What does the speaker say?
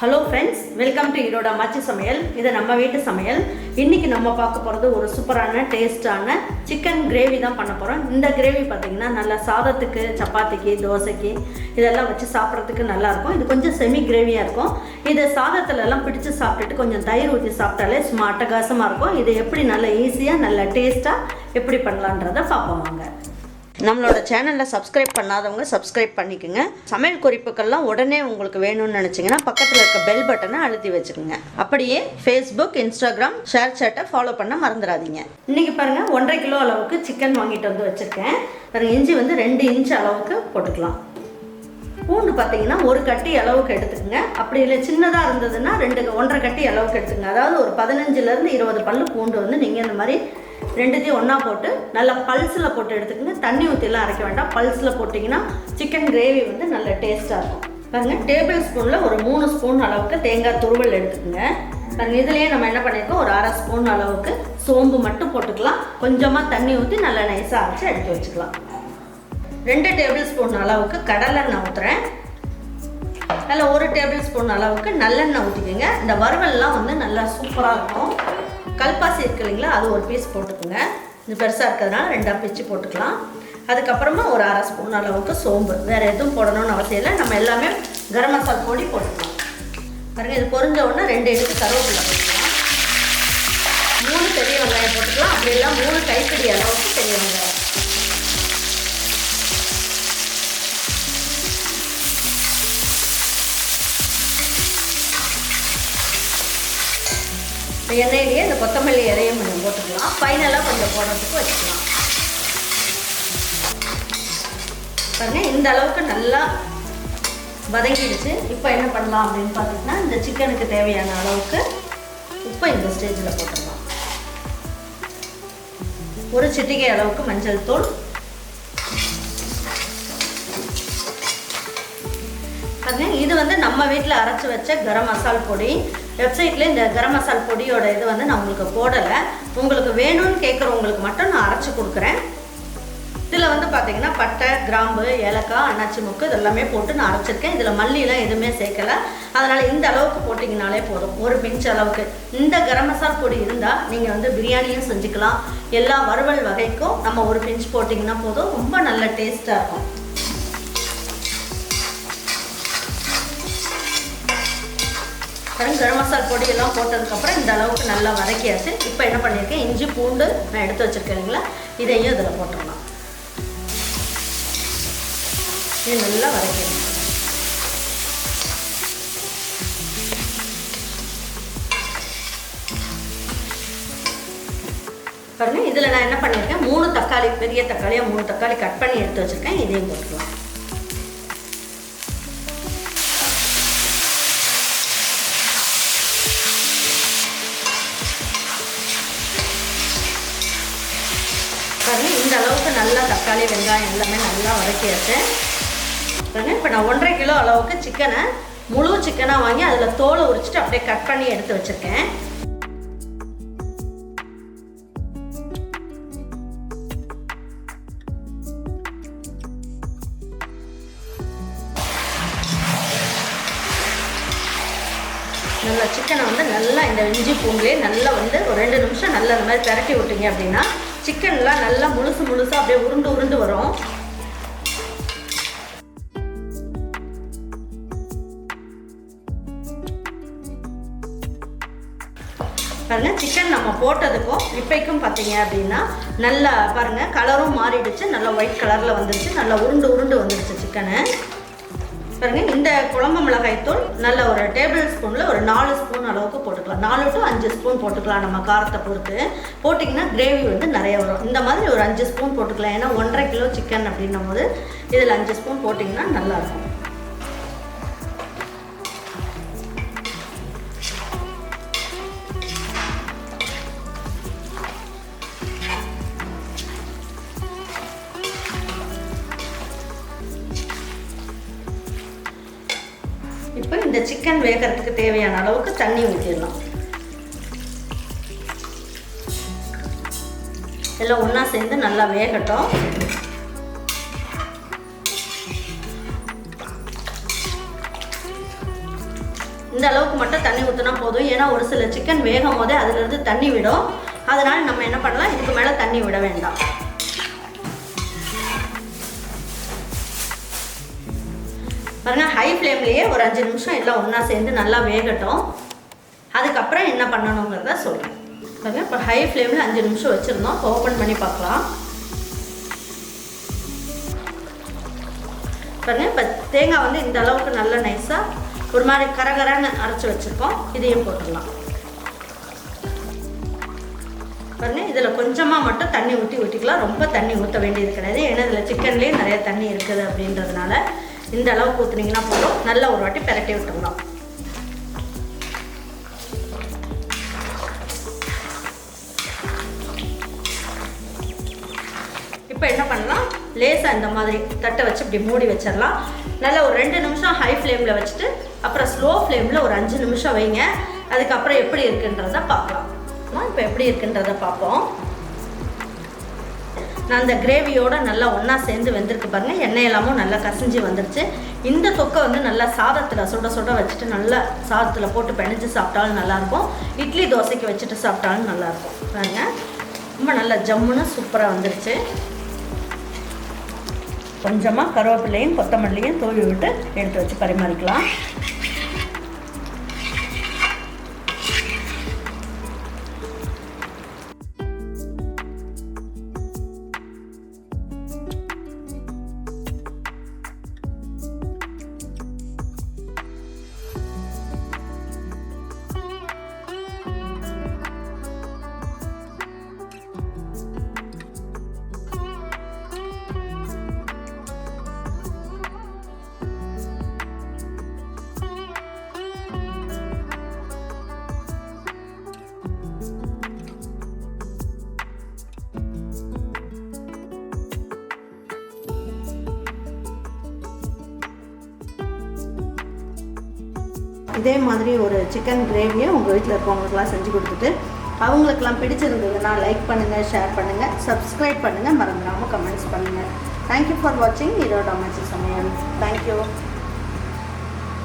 Hello friends, welcome to Erode அம்மாச்சி சமையல். இது நம்ம வீட்டு சமையல். இன்றைக்கி நம்ம பார்க்க போகிறது ஒரு சூப்பரான டேஸ்டான சிக்கன் கிரேவி தான் பண்ண போகிறோம். இந்த கிரேவி பார்த்திங்கன்னா நல்லா சாதத்துக்கு, சப்பாத்திக்கு, தோசைக்கு இதெல்லாம் வச்சு சாப்பிட்றதுக்கு நல்லாயிருக்கும். இது கொஞ்சம் செமி கிரேவியாக இருக்கும். இது சாதத்துலலாம் பிடிச்சி சாப்பிட்டுட்டு கொஞ்சம் தயிர் ஊற்றி சாப்பிட்டாலே சும்மா அட்டகாசமாக இருக்கும். இது எப்படி நல்ல ஈஸியாக நல்ல டேஸ்ட்டாக எப்படி பண்ணலான்றதை பார்ப்போம் வாங்க. நம்மளோட சேனலில் சப்ஸ்கிரைப் பண்ணாதவங்க சப்ஸ்கிரைப் பண்ணிக்கோங்க. சமையல் குறிப்புக்கள்லாம் உடனே உங்களுக்கு வேணும்னு நினச்சிங்கன்னா பக்கத்தில் இருக்க பெல் பட்டனை அழுத்தி வச்சுக்கோங்க. அப்படியே ஃபேஸ்புக், இன்ஸ்டாகிராம், ஷேர் சேட்டை ஃபாலோ பண்ண மறந்துடாதீங்க. இன்றைக்கி பாருங்கள், 1.5 கிலோ அளவுக்கு சிக்கன் வாங்கிட்டு வந்து வச்சுருக்கேன். பாருங்கள், இஞ்சி வந்து 2 இன்ச் அளவுக்கு போட்டுக்கலாம். பூண்டு பார்த்தீங்கன்னா 1 கட்டி அளவுக்கு எடுத்துக்கோங்க. அப்படி இல்லை சின்னதாக இருந்ததுன்னா 1.5 கட்டி அளவுக்கு எடுத்துக்கோங்க. அதாவது ஒரு 15லேருந்து 20 பல்லு பூண்டு வந்து நீங்கள் இந்த மாதிரி ரெண்டுத்தையும் ஒன்றா போட்டு நல்லா பல்ஸில் போட்டு எடுத்துக்கோங்க. தண்ணி ஊற்றிலாம் அரைக்க வேண்டாம். பல்ஸில் போட்டிங்கன்னா சிக்கன் கிரேவி வந்து நல்ல டேஸ்ட்டாக இருக்கும். பாருங்கள், டேபிள் ஸ்பூனில் ஒரு 3 ஸ்பூன் அளவுக்கு தேங்காய் துருவல் எடுத்துக்கோங்க. பாருங்கள், இதுலேயே நம்ம என்ன பண்ணியிருக்கோம், ஒரு 1/2 ஸ்பூன் அளவுக்கு சோம்பு மட்டும் போட்டுக்கலாம். கொஞ்சமாக தண்ணி ஊற்றி நல்லா நைஸாக அரைச்சி எடுத்து வச்சுக்கலாம். 2 டேபிள் ஸ்பூன் அளவுக்கு கடலெண்ணெய் ஊற்றுறேன். அதில் 1 டேபிள் ஸ்பூன் அளவுக்கு நல்லெண்ணெய் ஊற்றிக்கோங்க. இந்த வறுவல்லாம் வந்து நல்லா சூப்பராக இருக்கும். கல்பாசி இருக்கு இல்லைங்களா, அது ஒரு பீஸ் போட்டுக்கோங்க. இது பெருசாக இருக்கிறதுனால 2ஆக பிச்சு போட்டுக்கலாம். அதுக்கப்புறமா ஒரு 1/2 ஸ்பூன் அளவுக்கு சோம்பு. வேறு எதுவும் போடணும்னு அவசியம் இல்லை. நம்ம எல்லாமே கரம் மசாலா பொடி போட்டுக்கலாம். பாருங்கள், இது பொரிஞ்ச உடனே 2 எடுத்து கருவேப்பிலை போட்டுக்கலாம். 3 பெரிய வெங்காயம் போட்டுக்கலாம். அப்படி எல்லாம் 3 கைப்பிடி அளவுக்கு பெரிய வெங்காயம். எண்ணெயிலேயே இந்த கொத்தமல்லி இலையும் கொஞ்சம் போட்டுக்கலாம். ஃபைனலாக கொஞ்சம் போடுறதுக்கு வச்சுக்கலாம். பாருங்கள், இந்த அளவுக்கு நல்லா வதங்கிடுச்சு. இப்போ என்ன பண்ணலாம் அப்படின்னு பார்த்தீங்கன்னா, இந்த சிக்கனுக்கு தேவையான அளவுக்கு உப்பை இந்த ஸ்டேஜில் போட்டுடலாம். 1 சிட்டிகை அளவுக்கு மஞ்சள் தூள். பாருங்கள், இது வந்து நம்ம வீட்டில் அரைச்சி வச்ச கரம் மசால் பொடி. வெப்சைட்டில் இந்த கரம் மசால் பொடியோட இது வந்து நான் உங்களுக்கு போடலை. உங்களுக்கு வேணும்னு கேட்குறவங்களுக்கு மட்டும் நான் அரைச்சி கொடுக்குறேன். இதில் வந்து பார்த்திங்கன்னா பட்டை, கிராம்பு, ஏலக்காய், அன்னாச்சி முக்கு இதெல்லாமே போட்டு நான் அரைச்சிருக்கேன். இதில் மல்லிலாம் எதுவுமே சேர்க்கலை. அதனால் இந்த அளவுக்கு போட்டிங்கனாலே போதும், 1 பிஞ்ச் அளவுக்கு. இந்த கரம் மசால் பொடி இருந்தால் நீங்கள் வந்து பிரியாணியும் செஞ்சுக்கலாம். எல்லா வறுவல் வகைக்கும் நம்ம 1 பிஞ்ச் போட்டிங்கன்னா போதும். ரொம்ப நல்ல டேஸ்ட்டாக இருக்கும். கரம் மசாலா பொடியெல்லாம் போட்டதுக்கப்புறம் இந்த அளவுக்கு நல்லா வதக்கியாச்சு. இப்போ என்ன பண்ணியிருக்கேன், இஞ்சி பூண்டு நான் எடுத்து வச்சுருக்கேன் இல்லைங்களா, இதையும் இதில் போட்டுடலாம். இது நல்லா வதக்கிடணும். பாருங்கள், இதில் நான் என்ன பண்ணியிருக்கேன், 3 தக்காளி, பெரிய தக்காளியாக 3 தக்காளி கட் பண்ணி எடுத்து வச்சுருக்கேன். இதையும் போட்டுக்கலாம். பாருங்கள், இந்த அளவுக்கு நல்லா தக்காளி, வெங்காயம் எல்லாமே நல்லா வதக்கியாச்சு. பாருங்கள், இப்போ நான் 1.5 கிலோ அளவுக்கு சிக்கனை முழு சிக்கனாக வாங்கி அதில் தோலை உரிச்சிட்டு அப்படியே கட் பண்ணி எடுத்து வச்சுருக்கேன். நல்லா சிக்கனை வந்து நல்லா இந்த இஞ்சி பூண்டுலேயே நல்லா வந்து ஒரு 2 நிமிஷம் நல்லா இந்த மாதிரி திரட்டி விட்டீங்க அப்படின்னா சிக்கன்லாம் நல்லா முழுசாக அப்படியே உருண்டு வரும். பாருங்கள், சிக்கன் நம்ம போட்டதுக்கும் இப்பைக்கும் பார்த்தீங்க அப்படின்னா நல்லா பாருங்கள் கலரும் மாறிடுச்சு. நல்லா ஒயிட் கலரில் வந்துடுச்சு. நல்லா உருண்டு வந்துடுச்சு சிக்கனு. பாருங்கள், இந்த குழம்பு மிளகாய்த்தூள் நல்ல ஒரு டேபிள் ஸ்பூனில் ஒரு 4 ஸ்பூன் அளவுக்கு போட்டுக்கலாம். 4 to 5 ஸ்பூன் போட்டுக்கலாம். நம்ம காரத்தை பொறுத்து போட்டிங்கன்னா கிரேவி வந்து நிறைய வரும். இந்த மாதிரி ஒரு 5 ஸ்பூன் போட்டுக்கலாம். ஏன்னா 1.5 கிலோ சிக்கன் அப்படின்னும் போது இதில் 5 ஸ்பூன் போட்டிங்கன்னா நல்லாயிருக்கும். இப்போ இந்த சிக்கன் வேகிறதுக்கு தேவையான அளவுக்கு தண்ணி ஊற்றிடலாம். எல்லாம் ஒன்றா சேர்ந்து நல்லா வேகட்டும். இந்த அளவுக்கு மட்டும் தண்ணி ஊற்றினா போதும். ஏன்னா ஒரு சில சிக்கன் வேகும் போதே அதுலேருந்து தண்ணி விடும். அதனால் நம்ம என்ன பண்ணலாம், இதுக்கு மேலே தண்ணி விட வேண்டாம். பாருங்கள், ஹை ஃப்ளேம்லேயே ஒரு 5 நிமிஷம் எல்லாம் ஒன்றா சேர்ந்து நல்லா வேகட்டும். அதுக்கப்புறம் என்ன பண்ணணுங்கிறத சொல்கிறேன். பாருங்கள், இப்போ ஹை ஃப்ளேமில் 5 நிமிஷம் வச்சுருந்தோம். இப்போ ஓப்பன் பண்ணி பார்க்கலாம். பாருங்கள், இப்போ தேங்காய் வந்து இந்த அளவுக்கு நல்ல நைஸாக ஒரு மாதிரி கரகரன்னு அரைச்சி வச்சுருக்கோம். இதையும் போட்டுடலாம். பாருங்கள், இதில் கொஞ்சமாக மட்டும் தண்ணி ஊற்றிக்கலாம். ரொம்ப தண்ணி ஊற்ற வேண்டியது கிடையாது. ஏன்னா இதில் சிக்கன்லேயே நிறைய தண்ணி இருக்குது அப்படின்றதுனால இந்த அளவுக்கு ஊற்றுனீங்கன்னா போதும். நல்லா ஒரு வாட்டி பெரட்டி விட்டுடலாம். இப்போ என்ன பண்ணலாம், லேசாக இந்த மாதிரி தட்டை வச்சு இப்படி மூடி வச்சிடலாம். நல்லா ஒரு 2 நிமிஷம் ஹை ஃப்ளேமில் வச்சுட்டு அப்புறம் ஸ்லோ ஃப்ளேமில் ஒரு 5 நிமிஷம் வைங்க. அதுக்கப்புறம் எப்படி இருக்குன்றதை பார்க்கலாம். இப்போ எப்படி இருக்குன்றதை பார்ப்போம். நான் அந்த கிரேவியோட நல்லா ஒன்றா சேர்ந்து வெந்திருக்கு பாருங்கள். எண்ணெய் எல்லாமும் நல்லா கசிஞ்சு வந்துடுச்சு. இந்த தொக்கை வந்து நல்லா சாதத்தில் சுட சுட வச்சுட்டு நல்லா சாதத்தில் போட்டு பிணைஞ்சு சாப்பிட்டாலும் நல்லாயிருக்கும். இட்லி தோசைக்கு வச்சுட்டு சாப்பிட்டாலும் நல்லாயிருக்கும். பாருங்கள், ரொம்ப நல்லா ஜம்முன்னு சூப்பராக வந்துடுச்சு. கொஞ்சமாக கருவேப்பிலையும் கொத்தமல்லியும் தூவி விட்டு எடுத்து வச்சு பரிமாறிக்கலாம். இதே மாதிரி ஒரு சிக்கன் கிரேவியை உங்கள் வீட்டில் இருக்கவங்களுக்கெல்லாம் செஞ்சு கொடுத்துட்டு அவங்களுக்கெல்லாம் பிடிச்சிருந்ததுன்னா லைக் பண்ணுங்கள், ஷேர் பண்ணுங்கள், சப்ஸ்கிரைப் பண்ணுங்கள், மறந்துடாமல் கமெண்ட்ஸ் பண்ணுங்கள். தேங்க்யூ ஃபார் வாட்சிங் ஈரோடு அம்மாச்சி சமையல். தேங்க்யூ.